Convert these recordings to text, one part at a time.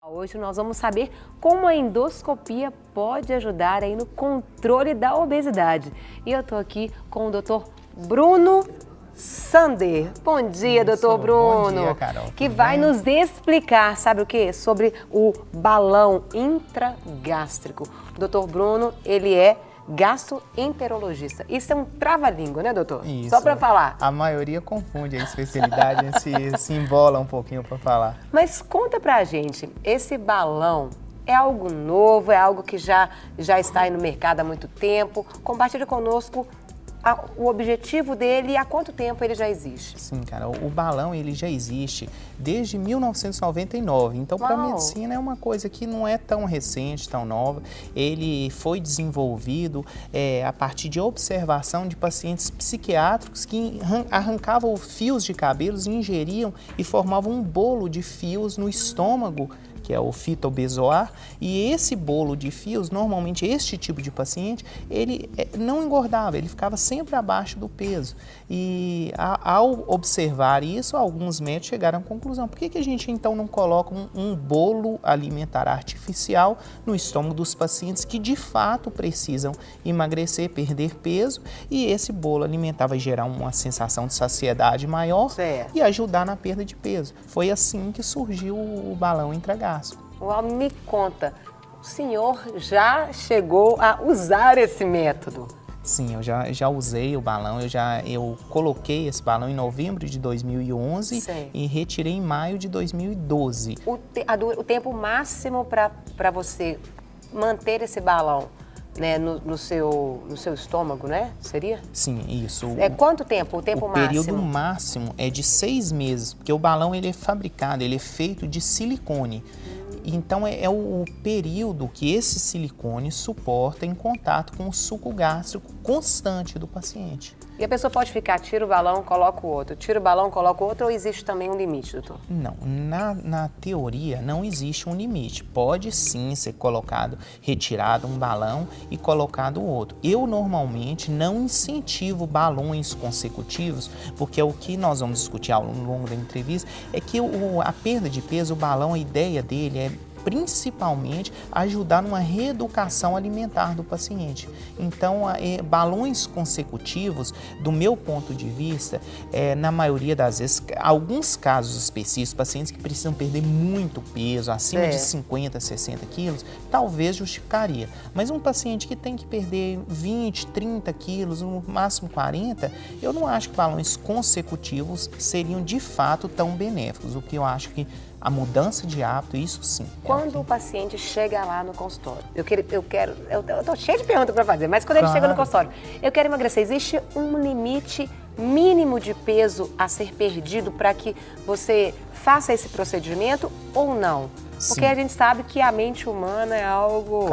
Hoje nós vamos saber como a endoscopia pode ajudar aí no controle da obesidade. E eu estou aqui com o Dr. Bruno Sander. Bom dia, Dr. Bruno. Bom dia, Carol. Que vai nos explicar, sabe o quê? Sobre o balão intragástrico. O Dr. Bruno, ele é gastroenterologista. Isso é um trava-língua, né, doutor? Isso. Só para falar. A maioria confunde a especialidade, se embola um pouquinho para falar. Mas conta pra gente, esse balão é algo novo, é algo que já está aí no mercado há muito tempo? Compartilhe conosco o objetivo dele e há quanto tempo ele já existe. Sim, cara, o balão ele já existe desde 1999, então para a medicina é uma coisa que não é tão recente, tão nova. Ele foi desenvolvido a partir de observação de pacientes psiquiátricos que arrancavam fios de cabelos, ingeriam e formavam um bolo de fios no estômago, que é o fitobezoar, e esse bolo de fios, normalmente este tipo de paciente, ele não engordava, ele ficava sempre abaixo do peso. E ao observar isso, alguns médicos chegaram à conclusão, por que a gente então não coloca um bolo alimentar artificial no estômago dos pacientes que de fato precisam emagrecer, perder peso, e esse bolo alimentar vai gerar uma sensação de saciedade maior e ajudar na perda de peso. Foi assim que surgiu o balão intragástrico. Uau, me conta, o senhor já chegou a usar esse método? Sim, eu já usei o balão, eu coloquei esse balão em novembro de 2011 e retirei em maio de 2012. O tempo máximo para você manter esse balão, né, no seu estômago, né? Seria? Sim, isso. É quanto tempo? O tempo máximo? O período máximo é de 6 meses, porque o balão ele é fabricado, ele é feito de silicone. Então é o período que esse silicone suporta em contato com o suco gástrico constante do paciente. E a pessoa pode ficar, tira o balão, coloca o outro, tira o balão, coloca o outro, ou existe também um limite, doutor? Não, na teoria não existe um limite. Pode sim ser colocado, retirado um balão e colocado o outro. Eu normalmente não incentivo balões consecutivos, porque o que nós vamos discutir ao longo da entrevista é que a perda de peso, o balão, a ideia dele é principalmente ajudar numa reeducação alimentar do paciente. Então, balões consecutivos, do meu ponto de vista, na maioria das vezes, alguns casos específicos, pacientes que precisam perder muito peso, acima de 50, 60 quilos, talvez justificaria. Mas um paciente que tem que perder 20, 30 quilos, no máximo 40, eu não acho que balões consecutivos seriam de fato tão benéficos. O que eu acho que a mudança de hábito, isso sim. Quando o paciente chega lá no consultório, eu tô cheio de perguntas para fazer, mas quando ele chega no consultório, eu quero emagrecer, existe um limite mínimo de peso a ser perdido para que você faça esse procedimento ou não? Porque a gente sabe que a mente humana é algo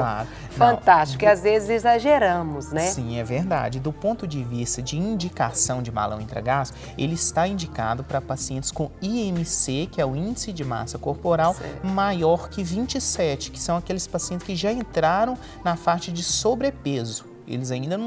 fantástico, e às vezes exageramos, né? Sim, é verdade. Do ponto de vista de indicação de balão intragástrico, ele está indicado para pacientes com IMC, que é o índice de massa corporal, maior que 27, que são aqueles pacientes que já entraram na faixa de sobrepeso. Eles ainda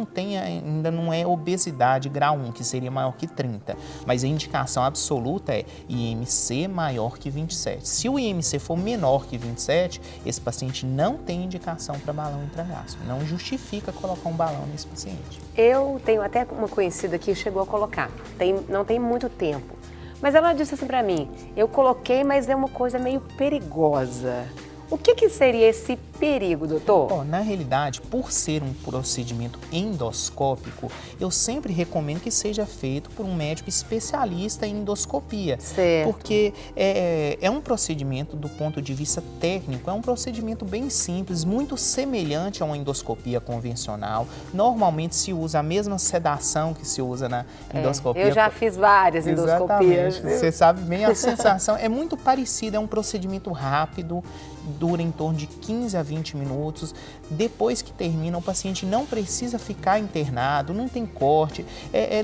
não é obesidade grau 1, que seria maior que 30. Mas a indicação absoluta é IMC maior que 27. Se o IMC for menor que 27, esse paciente não tem indicação para balão intragástrico. Não justifica colocar um balão nesse paciente. Eu tenho até uma conhecida que chegou a colocar, não tem muito tempo. Mas ela disse assim para mim, eu coloquei, mas é uma coisa meio perigosa. O que seria esse perigo, doutor? Bom, na realidade, por ser um procedimento endoscópico, eu sempre recomendo que seja feito por um médico especialista em endoscopia. Certo. Porque é um procedimento, do ponto de vista técnico, é um procedimento bem simples, muito semelhante a uma endoscopia convencional. Normalmente se usa a mesma sedação que se usa na endoscopia. Eu já fiz várias endoscopias. Exatamente. Você sabe bem, a sensação é muito parecida, é um procedimento rápido, dura em torno de 15 a 20 minutos. Depois que termina, o paciente não precisa ficar internado, não tem corte.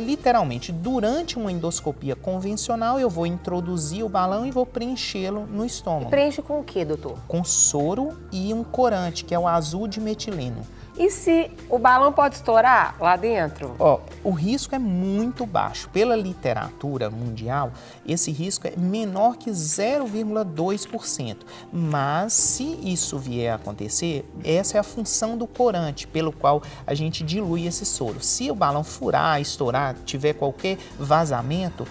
Literalmente, durante uma endoscopia convencional, eu vou introduzir o balão e vou preenchê-lo no estômago. E preenche com o que, doutor? Com soro e um corante, que é o azul de metileno. E se o balão pode estourar lá dentro? Ó, o risco é muito baixo. Pela literatura mundial, esse risco é menor que 0,2%. Mas se isso vier a acontecer, essa é a função do corante, pelo qual a gente dilui esse soro. Se o balão furar, estourar, tiver qualquer vazamento,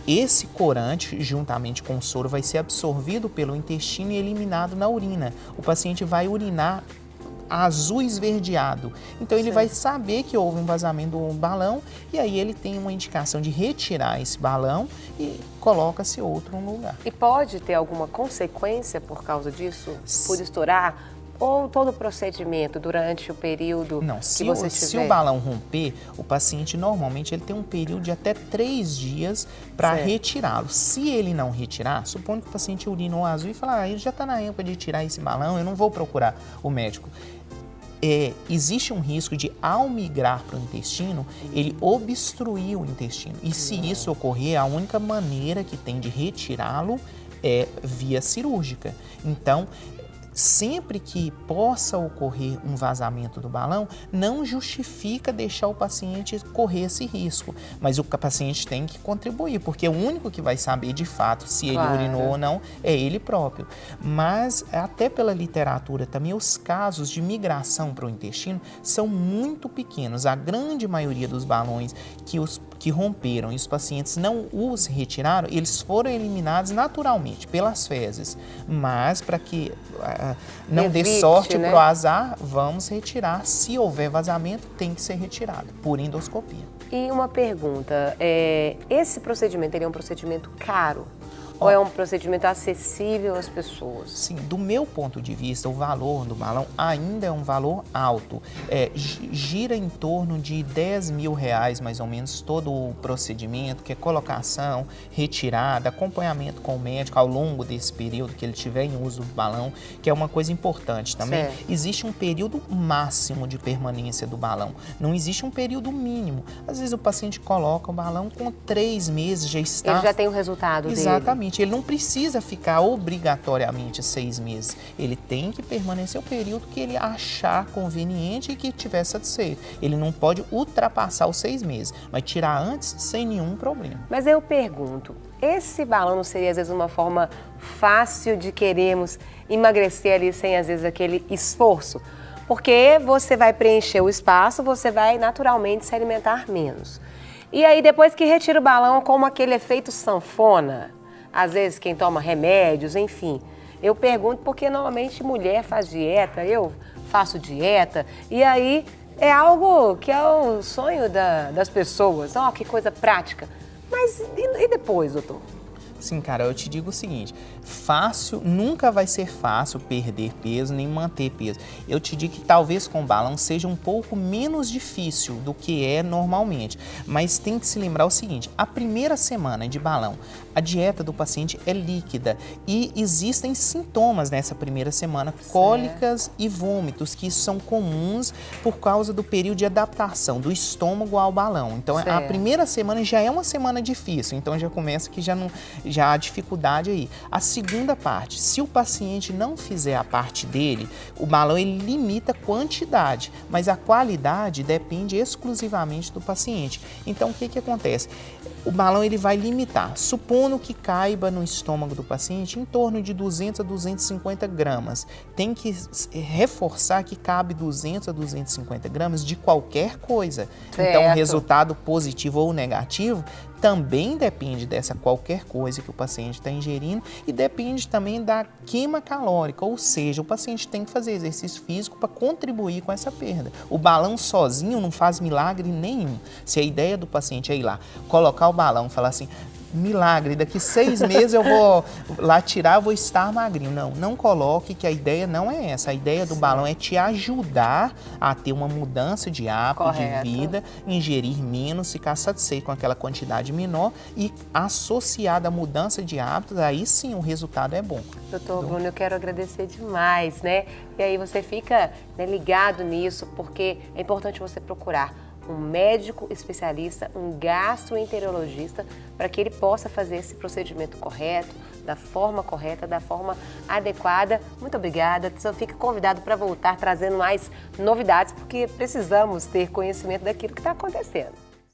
esse corante, juntamente com o soro, vai ser absorvido pelo intestino e eliminado na urina. O paciente vai urinar azul esverdeado. Então ele vai saber que houve um vazamento do balão e aí ele tem uma indicação de retirar esse balão e coloca-se outro no lugar. E pode ter alguma consequência por causa disso? Por estourar? Ou todo o procedimento durante o período Não, que se você se tiver? o balão romper, o paciente normalmente ele tem um período de até 3 dias para retirá-lo. Se ele não retirar, supondo que o paciente urinou azul e fala, ele já está na época de tirar esse balão, eu não vou procurar o médico. Existe um risco de, ao migrar para o intestino, ele obstruir o intestino. E se isso ocorrer, a única maneira que tem de retirá-lo é via cirúrgica. Então, sempre que possa ocorrer um vazamento do balão, não justifica deixar o paciente correr esse risco. Mas o paciente tem que contribuir, porque o único que vai saber de fato se ele urinou ou não é ele próprio. Mas até pela literatura também, os casos de migração para o intestino são muito pequenos. A grande maioria dos balões que romperam e os pacientes não os retiraram, eles foram eliminados naturalmente pelas fezes. Mas para que não dê sorte pro azar, vamos retirar. Se houver vazamento, tem que ser retirado por endoscopia. E uma pergunta, esse procedimento ele é um procedimento caro? Ou é um procedimento acessível às pessoas? Sim, do meu ponto de vista, o valor do balão ainda é um valor alto. Gira em torno de R$10.000, mais ou menos, todo o procedimento, que é colocação, retirada, acompanhamento com o médico ao longo desse período que ele tiver em uso do balão, que é uma coisa importante também. Certo. Existe um período máximo de permanência do balão, não existe um período mínimo. Às vezes o paciente coloca o balão com 3 meses, já está... Ele já tem o resultado dele. Exatamente. Ele não precisa ficar obrigatoriamente 6 meses. Ele tem que permanecer o período que ele achar conveniente e que estiver satisfeito. Ele não pode ultrapassar os 6 meses, mas tirar antes sem nenhum problema. Mas eu pergunto, esse balão não seria às vezes uma forma fácil de querermos emagrecer ali sem às vezes aquele esforço? Porque você vai preencher o espaço, você vai naturalmente se alimentar menos. E aí depois que retira o balão, como aquele efeito sanfona, às vezes quem toma remédios, enfim. Eu pergunto porque normalmente mulher faz dieta, eu faço dieta, e aí é algo que é o sonho das pessoas. Ó, que coisa prática. Mas e depois, doutor? Sim, cara, eu te digo o seguinte, fácil, nunca vai ser fácil perder peso nem manter peso. Eu te digo que talvez com balão seja um pouco menos difícil do que é normalmente, mas tem que se lembrar o seguinte, a primeira semana de balão, a dieta do paciente é líquida e existem sintomas nessa primeira semana, cólicas e vômitos, que são comuns por causa do período de adaptação do estômago ao balão. Então, a primeira semana já é uma semana difícil, então já começa que já há dificuldade aí. A segunda parte, se o paciente não fizer a parte dele, o balão ele limita a quantidade, mas a qualidade depende exclusivamente do paciente. Então, o que acontece? O balão ele vai limitar, supondo que caiba no estômago do paciente em torno de 200 a 250 gramas. Tem que reforçar que cabe 200 a 250 gramas de qualquer coisa. Certo. Então, o resultado positivo ou negativo também depende dessa qualquer coisa que o paciente está ingerindo e depende também da queima calórica, ou seja, o paciente tem que fazer exercício físico para contribuir com essa perda. O balão sozinho não faz milagre nenhum. Se a ideia do paciente é ir lá, colocar o balão e falar assim, milagre, daqui 6 meses eu vou lá tirar, eu vou estar magrinho. Não coloque, que a ideia não é essa. A ideia do balão é te ajudar a ter uma mudança de hábito, de vida, ingerir menos, ficar satisfeito com aquela quantidade menor e associada à mudança de hábitos, aí sim o resultado é bom. Doutor Bruno, eu quero agradecer demais, né? E aí você fica ligado nisso, porque é importante você procurar um médico especialista, um gastroenterologista, para que ele possa fazer esse procedimento correto, da forma correta, da forma adequada. Muito obrigada. Você fica convidado para voltar trazendo mais novidades, porque precisamos ter conhecimento daquilo que está acontecendo.